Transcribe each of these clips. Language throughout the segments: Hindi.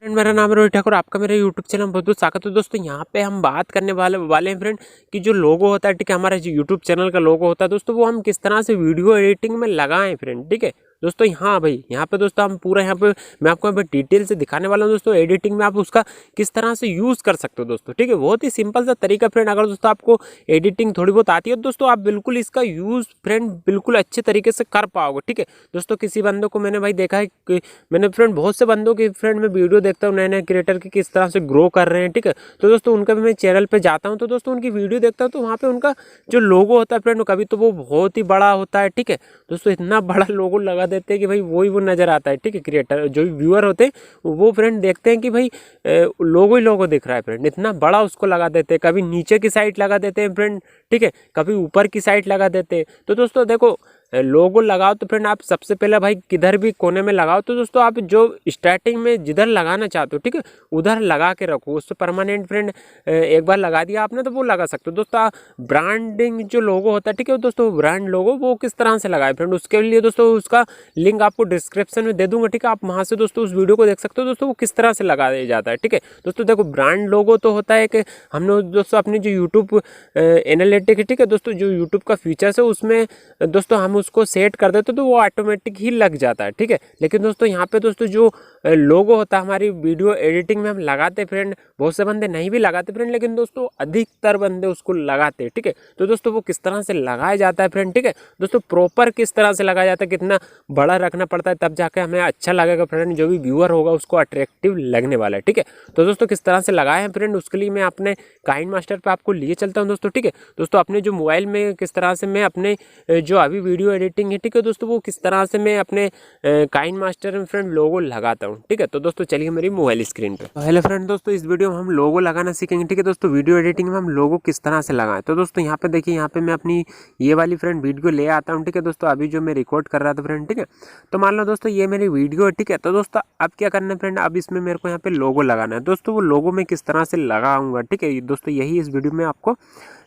मेरा नाम है रोहित ठाकुर, आपका मेरे यूट्यूब चैनल में बहुत बहुत स्वागत है। दोस्तों यहाँ पे हम बात करने वाले हैं फ्रेंड कि जो लोगो होता है, ठीक है, हमारा जो यूट्यूब चैनल का लोगो होता है दोस्तों, वो हम किस तरह से वीडियो एडिटिंग में लगाएं फ्रेंड। ठीक है दोस्तों, हाँ भाई, यहाँ पे दोस्तों हम पूरा यहाँ पे मैं आपको यहाँ पे डिटेल से दिखाने वाला हूँ दोस्तों। एडिटिंग में आप उसका किस तरह से यूज़ कर सकते हो दोस्तों। ठीक है, बहुत ही सिंपल सा तरीका फ्रेंड। अगर दोस्तों आपको एडिटिंग थोड़ी बहुत आती है दोस्तों, आप बिल्कुल इसका यूज़ फ्रेंड बिल्कुल अच्छे तरीके से कर पाओगे। ठीक है दोस्तों, किसी बंदों को मैंने भाई देखा है कि मैंने फ्रेंड बहुत से बंदों की फ्रेंड में वीडियो देखता हूँ, नए नए क्रिएटर की किस तरह से ग्रो कर रहे हैं। ठीक है, तो दोस्तों उनका भी मैं चैनल पे जाता हूँ तो दोस्तों उनकी वीडियो देखता हूँ, तो वहाँ पे उनका जो लोगो होता है फ्रेंड, कभी तो वो बहुत ही बड़ा होता है। ठीक है दोस्तों, इतना बड़ा लोगो लगा देते हैं कि भाई वही वो नज़र आता है। ठीक है, क्रिएटर जो व्यूअर होते हैं वो फ्रेंड देखते हैं कि भाई लोगो ही लोगो दिख रहा है फ्रेंड, इतना बड़ा उसको लगा देते हैं। कभी नीचे की साइड लगा देते हैं फ्रेंड, ठीक है, कभी ऊपर की साइड लगा देते हैं। तो दोस्तों देखो, लोगो लगाओ तो फ्रेंड आप सबसे पहले भाई किधर भी कोने में लगाओ, तो दोस्तों आप जो स्टार्टिंग में जिधर लगाना चाहते हो, ठीक है, उधर लगा के रखो। उससे परमानेंट फ्रेंड एक बार लगा दिया आपने तो वो लगा सकते हो दोस्तों। ब्रांडिंग जो लोगो होता है, ठीक है दोस्तों, ब्रांड लोगो वो किस तरह से लगाए फ्रेंड, उसके लिए दोस्तों उसका लिंक आपको डिस्क्रिप्शन में दे दूंगा। ठीक है, आप वहाँ से दोस्तों उस वीडियो को देख सकते हो दोस्तों, वो किस तरह से लगाया जाता है। ठीक है दोस्तों, देखो ब्रांड लोगो तो होता है कि हम लोग दोस्तों अपनी जो यूट्यूब एनालिटिक है, ठीक है दोस्तों, जो यूट्यूब का फीचर्स है उसमें दोस्तों हम उसको सेट कर देते तो वो ऑटोमेटिक ही लग जाता है। ठीक है, लेकिन दोस्तों यहाँ पे दोस्तों जो लोगो होता है हमारी वीडियो एडिटिंग में हम लगाते फ्रेंड, बहुत से बंदे नहीं भी लगाते फ्रेंड, लेकिन दोस्तों अधिकतर बंदे उसको लगाते हैं। ठीक है, तो दोस्तों वो किस तरह से लगाया जाता है फ्रेंड, ठीक है दोस्तों, प्रॉपर किस तरह से लगाया जाता है, कितना बड़ा रखना पड़ता है तब जाके हमें अच्छा लगेगा फ्रेंड, जो भी व्यूअर होगा उसको अट्रैक्टिव लगने वाला है। ठीक है, तो दोस्तों किस तरह से लगाए हैं फ्रेंड, उसके लिए मैं अपने काइनमास्टर पे आपको लिए चलता हूँ दोस्तों। ठीक है दोस्तों, अपने जो मोबाइल में किस तरह से मैं अपने जो अभी वीडियो एडिटिंग है, ठीक है दोस्तों, वो किस तरह से मैं अपने काइनमास्टर में फ्रेंड लोगो लगाता हूँ। ठीक है, तो दोस्तों चलिए मेरी मोबाइल स्क्रीन पे। तो हेलो फ्रेंड, दोस्तों इस वीडियो में हम लोगो लगाना सीखेंगे। ठीक है दोस्तों, वीडियो एडिटिंग में हम लोगो किस तरह से लगाएं। तो दोस्तों यहाँ पे देखिए, यहाँ पे मैं अपनी ये वाली फ्रेंड वीडियो ले आता हूँ। ठीक है दोस्तों, अभी जो मैं रिकॉर्ड कर रहा था फ्रेंड, ठीक है, तो मान लो दोस्तों ये मेरी वीडियो है। ठीक है, तो दोस्तों अब क्या करना है फ्रेंड, अब इसमें मेरे को यहाँ पे लोगो लगाना है दोस्तों। वो लोगो मैं किस तरह से लगाऊंगा, ठीक है दोस्तों, यही इस वीडियो में आपको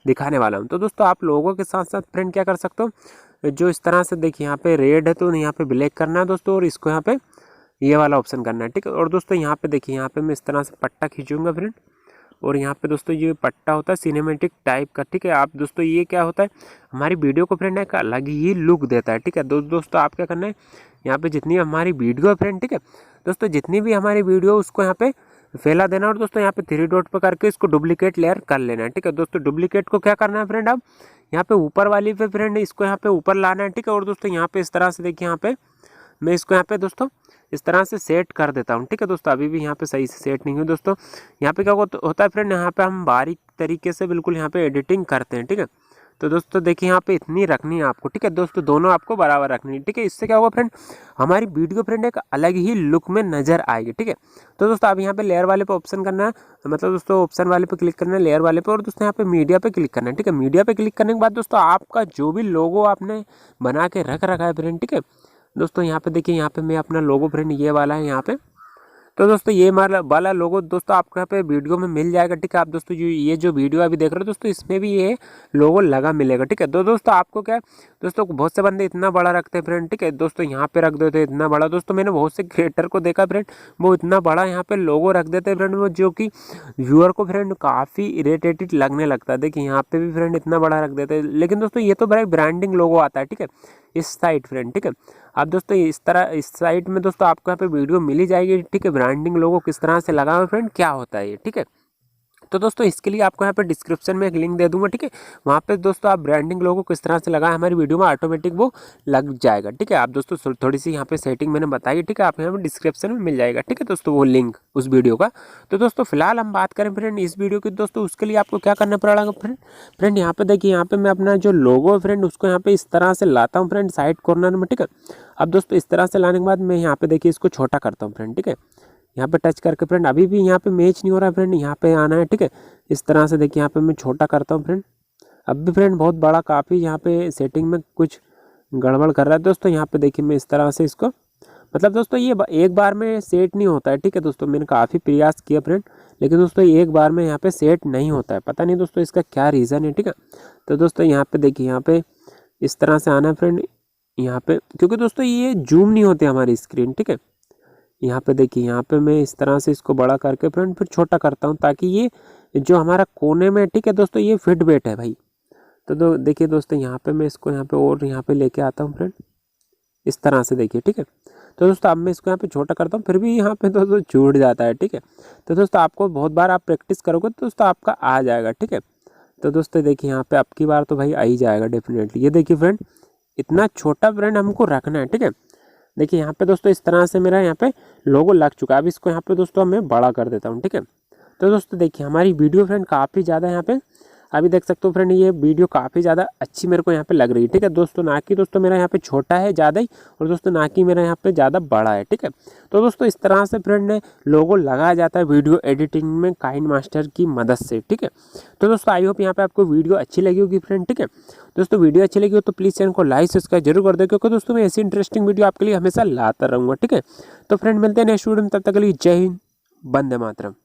दिखाने वाला हूँ। तो दोस्तों आप लोगों के साथ साथ फ्रेंड क्या कर सकते हो, जो इस तरह से देखिए यहाँ पे रेड है तो यहाँ पे ब्लैक करना है दोस्तों, और इसको यहाँ पे ये वाला ऑप्शन करना है। ठीक है, और दोस्तों यहाँ पे देखिए, यहाँ पे मैं इस तरह से पट्टा खींचूंगा फ्रेंड, और यहाँ पे दोस्तों ये पट्टा होता है सिनेमैटिक टाइप का। ठीक है, आप दोस्तों ये क्या होता है, हमारी वीडियो को फ्रेंड एक अलग ही लुक देता है। ठीक है दोस्तों, आप क्या करना है, यहाँ पे जितनी हमारी वीडियो है फ्रेंड, ठीक है दोस्तों, जितनी भी हमारी वीडियो उसको यहाँ पे फैला देना, और दोस्तों यहाँ पे 3 डॉट पर करके इसको डुप्लीकेट लेयर कर लेना है। ठीक है दोस्तों, डुप्लीकेट को क्या करना है फ्रेंड, अब यहाँ पे ऊपर वाली पे फ्रेंड इसको यहाँ पे ऊपर लाना है। ठीक है, और दोस्तों यहाँ पे इस तरह से देखिए, यहाँ पे मैं इसको यहाँ पे दोस्तों इस तरह से सेट कर देता हूँ। ठीक है दोस्तों, अभी भी यहाँ पे सही से सेट नहीं हुई दोस्तों। यहाँ पे क्या होता है फ्रेंड, यहाँ पे हम बारीक तरीके से बिल्कुल यहाँ पे एडिटिंग करते हैं। ठीक है, तो दोस्तों देखिए यहाँ पे इतनी रखनी है आपको। ठीक है दोस्तों, दोनों आपको बराबर रखनी है। ठीक है, इससे क्या होगा फ्रेंड, हमारी वीडियो फ्रेंड एक अलग ही लुक में नजर आएगी। ठीक है, तो दोस्तों आप यहाँ पे लेयर वाले पे ऑप्शन करना है, मतलब दोस्तों ऑप्शन वाले पे क्लिक करना है, लेयर वाले पे, और दोस्तों यहाँ पे मीडिया पे क्लिक करना है। ठीक है, मीडिया पे क्लिक करने के बाद दोस्तों आपका जो भी लोगो आपने बना के रख रखा है फ्रेंड, ठीक है दोस्तों, यहाँ पे देखिए, यहाँ पे मैं अपना लोगो फ्रेंड ये वाला है यहाँ पे, तो दोस्तों ये वाला लोगो दोस्तों आपको यहाँ पे वीडियो में मिल जाएगा। ठीक है, आप दोस्तों ये जो वीडियो अभी देख रहे हो दोस्तों, इसमें भी ये लोगो लगा मिलेगा। ठीक है, तो दोस्तों आपको क्या है दोस्तों, बहुत से बंदे इतना बड़ा रखते हैं फ्रेंड। ठीक है दोस्तों, यहाँ पे रख देते हैं इतना बड़ा दोस्तों, मैंने बहुत से क्रिएटर को देखा फ्रेंड, वो इतना बड़ा यहाँ पे लोगो रख देते हैं फ्रेंड, वो जो कि व्यूअर को फ्रेंड काफ़ी इरिटेटेड लगने लगता है। देखिए यहाँ पे भी फ्रेंड इतना बड़ा रख देते हैं, लेकिन दोस्तों ये तो बड़ा ब्रांडिंग लोगो आता है। ठीक है, इस साइड फ्रेंड, ठीक है, आप दोस्तों इस तरह इस साइड में दोस्तों आपको यहाँ पे वीडियो मिल ही जाएगी। ठीक है, ब्रांडिंग लोगो किस तरह से लगाओ फ्रेंड, क्या होता है ये। ठीक है, तो दोस्तों इसके लिए आपको यहाँ पे डिस्क्रिप्शन में एक लिंक दे दूंगा। ठीक है, वहाँ पे दोस्तों आप ब्रांडिंग लोगो किस तरह से लगाएं, हमारी वीडियो में ऑटोमेटिक वो लग जाएगा। ठीक है, आप दोस्तों थोड़ी सी यहाँ पे सेटिंग मैंने बताई। ठीक है, आप यहाँ पे डिस्क्रिप्शन में मिल जाएगा। ठीक है दोस्तों, वो लिंक उस वीडियो का। तो दोस्तों फिलहाल हम बात करें फ्रेंड इस वीडियो की दोस्तों, उसके लिए आपको क्या करना पड़ेगा फ्रेंड यहाँ पे देखिए, यहाँ पे मैं अपना जो लोगो है फ्रेंड उसको यहाँ पे इस तरह से लाता हूँ फ्रेंड साइड कॉर्नर में। ठीक है, अब दोस्तों इस तरह से लाने के बाद मैं यहाँ पे देखिए इसको छोटा करता हूँ फ्रेंड। ठीक है, यहाँ पे टच करके फ्रेंड अभी भी यहाँ पे मैच नहीं हो रहा है फ्रेंड, यहाँ पे आना है। ठीक है, इस तरह से देखिए यहाँ पे मैं छोटा करता हूँ फ्रेंड, अब भी फ्रेंड बहुत बड़ा काफ़ी यहाँ पे सेटिंग में कुछ गड़बड़ कर रहा है दोस्तों। यहाँ पे देखिए मैं इस तरह से इसको, मतलब दोस्तों ये एक बार में सेट नहीं होता है। ठीक है दोस्तों, मैंने काफ़ी प्रयास किया फ्रेंड, लेकिन दोस्तों एक बार में यहाँ पे सेट नहीं होता है, पता नहीं दोस्तों इसका क्या रीज़न है। ठीक है, तो दोस्तों यहाँ पे देखिए, यहाँ पे इस तरह से आना है फ्रेंड, यहाँ पे क्योंकि दोस्तों ये जूम नहीं होते हमारी स्क्रीन। ठीक है, यहाँ पे देखिए, यहाँ पे मैं इस तरह से इसको बड़ा करके फ्रेंड फिर छोटा करता हूँ, ताकि ये जो हमारा कोने में, ठीक है दोस्तों, ये फिट बैठ है भाई। तो देखिए दोस्तों, यहाँ पे मैं इसको यहाँ पे और यहाँ पे लेके आता हूँ फ्रेंड, इस तरह से देखिए, ठीक है। तो दोस्तों अब मैं इसको यहाँ पे छोटा करता हूँ, फिर भी यहाँ पे दोस्तों छूट जाता है, ठीक है। तो दोस्तों आपको बहुत बार आप प्रैक्टिस करोगे तो दोस्तों आपका आ जाएगा, ठीक है। तो दोस्तों देखिए, यहाँ पे अब की बार तो भाई आ ही जाएगा डेफिनेटली। ये देखिए फ्रेंड, इतना छोटा फ्रेंड हमको रखना है, ठीक है। देखिए यहाँ पे दोस्तों इस तरह से मेरा यहाँ पे लोगो लग चुका है। अब इसको यहाँ पे दोस्तों मैं बड़ा कर देता हूँ, ठीक है। तो दोस्तों देखिए, हमारी वीडियो फ्रेंड काफ़ी ज़्यादा यहाँ पे अभी देख सकते हो फ्रेंड, ये वीडियो काफ़ी ज़्यादा अच्छी मेरे को यहाँ पे लग रही है, ठीक है दोस्तों। ना कि दोस्तों मेरा यहाँ पे छोटा है ज़्यादा ही, और दोस्तों ना कि मेरा यहाँ पे ज़्यादा बड़ा है, ठीक है। तो दोस्तों इस तरह से फ्रेंड ने लोगो लगाया जाता है वीडियो एडिटिंग में काइनमास्टर की मदद से, ठीक है। तो दोस्तों आई होप यहाँ पे आपको वीडियो अच्छी लगी होगी फ्रेंड, ठीक है। दोस्तों वीडियो अच्छी लगी हो तो प्लीज़ चैनल को लाइक सब्सक्राइब जरूर कर दो, क्योंकि दोस्तों मैं ऐसी इंटरेस्टिंग वीडियो आपके लिए हमेशा लाता रहूँगा, ठीक है। तो फ्रेंड मिलते हैं नेक्स्ट वीडियो में, तब तक के लिए जय हिंद, वंदे मातरम।